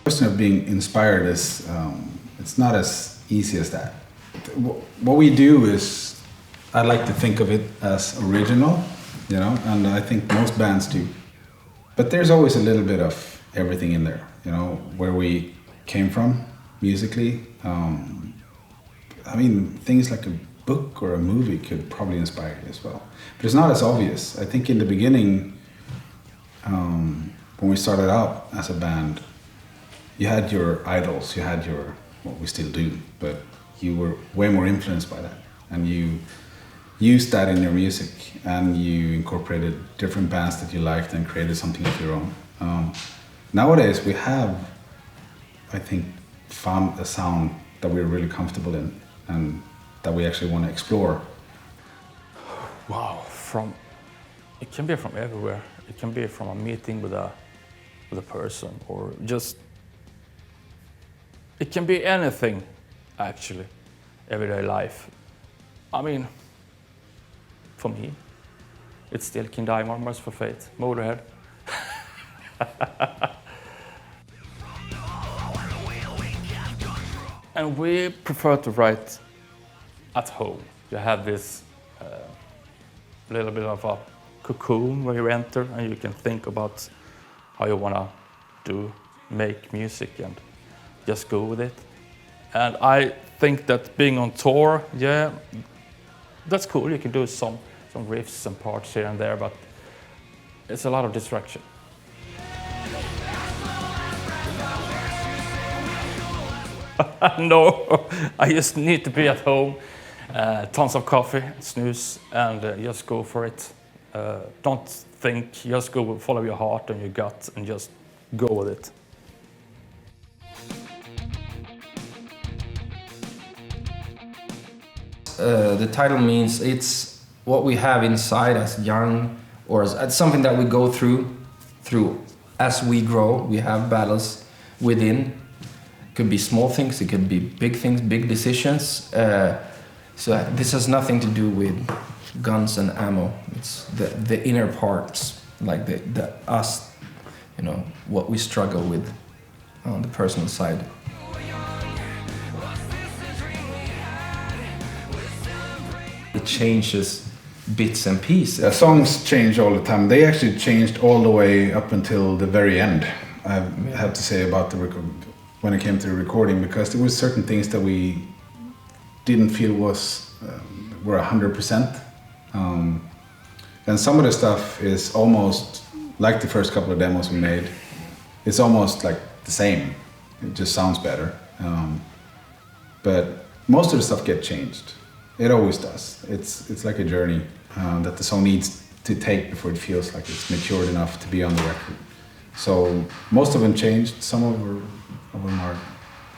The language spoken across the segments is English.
Question of being inspired is it's not as easy as that. What we do is, I like to think of it as original, you know, and I think most bands do. But there's always a little bit of everything in there, you know, where we came from musically. I mean, things like a book or a movie could probably inspire you as well. But it's not as obvious. I think in the beginning, when we started out as a band, you had your idols, you had your, well, we still do, but you were way more influenced by that. And you used that in your music, and you incorporated different bands that you liked and created something of your own. Nowadays, we have, I think, found a sound that we're really comfortable in and that we actually want to explore. Wow, it can be from everywhere. It can be from a meeting with a person, or just, it can be anything, actually, everyday life. I mean, for me, it's still King Diamond, Mercyful Fate, Motorhead. And we prefer to write at home. You have this little bit of a cocoon where you enter, and you can think about how you want to make music and just go with it. And I think that being on tour, yeah, that's cool. You can do some riffs and parts here and there, but it's a lot of distraction. No, I just need to be at home, tons of coffee, snooze, and just go for it. Don't think, just go follow your heart and your gut and just go with it. The title means it's what we have inside as young, or as something that we go through as we grow. We have battles within. It could be small things, it could be big things, big decisions. So this has nothing to do with guns and ammo. It's the inner parts, like the us, you know, what we struggle with on the personal side. It changes bits and pieces. Songs change all the time. They actually changed all the way up until the very end, I have to say, about the record, when it came to the recording, because there were certain things that we didn't feel were 100%. And some of the stuff is almost like the first couple of demos we made. It's almost like the same. It just sounds better. But most of the stuff gets changed. It always does. It's like a journey that the song needs to take before it feels like it's matured enough to be on the record. So most of them changed. Some of them are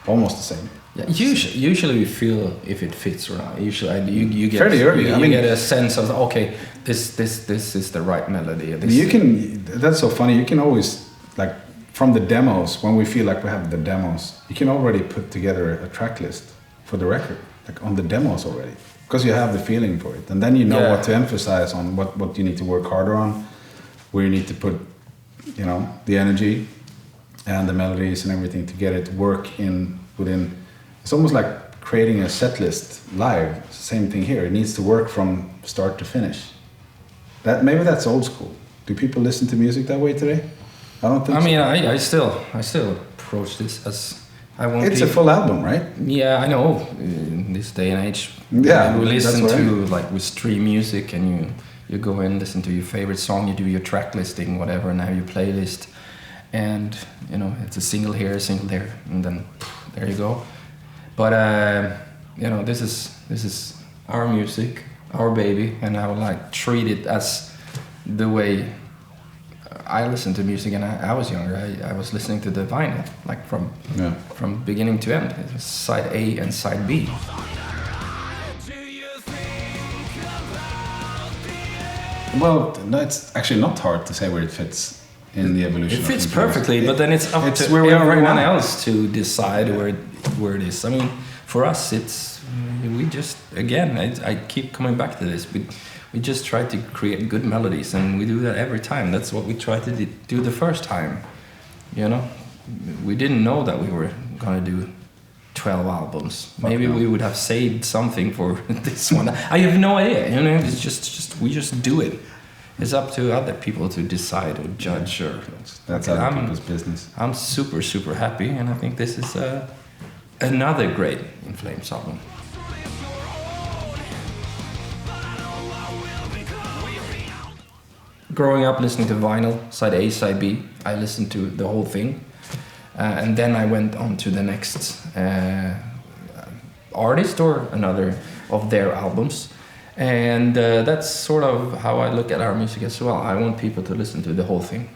almost the same. Yeah, usually we feel if it fits or not. Usually you get fairly early. You get a sense of, okay, this is the right melody. That's so funny. You can always, like, from the demos, when we feel like we have the demos, you can already put together a track list for the record, like on the demos already, because you have the feeling for it, and then you know what to emphasize on, what you need to work harder on, where you need to put, you know, the energy and the melodies and everything to get it to work within. It's almost like creating a set list live. It's the same thing here. It needs to work from start to finish. Maybe that's old school. Do people listen to music that way today? I don't think so. I mean, I still approach this as I want. It's a full album, right? Yeah, I know. In this day and age, yeah, we listen to, like, we stream music, and you go in, listen to your favorite song, you do your track listing, whatever, and have your playlist, and you know, it's a single here, a single there, and then there you go. But you know, this is our music, our baby, and I would like treat it as the way I listened to music. And I was younger. I was listening to the vinyl, like from beginning to end. It was side A and side B. Well, no, it's actually not hard to say where it fits. in the evolution. It fits of influence. perfectly, but then it's up It's to where we are right everyone now. else to decide where it is. I mean, for us, it's we just again. I keep coming back to this. We just try to create good melodies, and we do that every time. That's what we tried to do the first time. You know, we didn't know that we were gonna do 12 albums. Maybe we would have saved something for this one. I have no idea. You know, it's just we just do it. It's up to other people to decide or judge. Or That's Okay, other people's business. I'm super happy, and I think this is another great In Flames album. Growing up listening to vinyl, side A, side B, I listened to the whole thing. And then I went on to the next artist or another of their albums. And that's sort of how I look at our music as well. I want people to listen to the whole thing.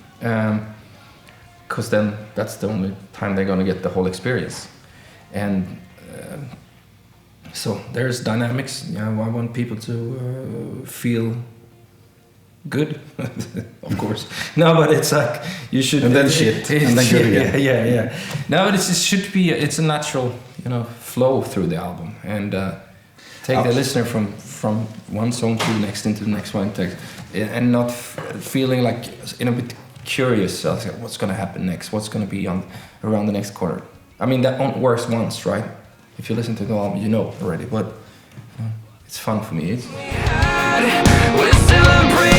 Because then that's the only time they're going to get the whole experience. And so there's dynamics. You know, I want people to feel good, of course. No, but it's like you should. And then shit, and then good again. Yeah. No, but it should be. It's a natural, flow through the album, and take the listener from one song to the next into the next one, and not feeling like a bit curious. What's going to happen next? What's going to be around the next corner? I mean, that works once, right? If you listen to the album, you know already. But it's fun for me. We're celebrating.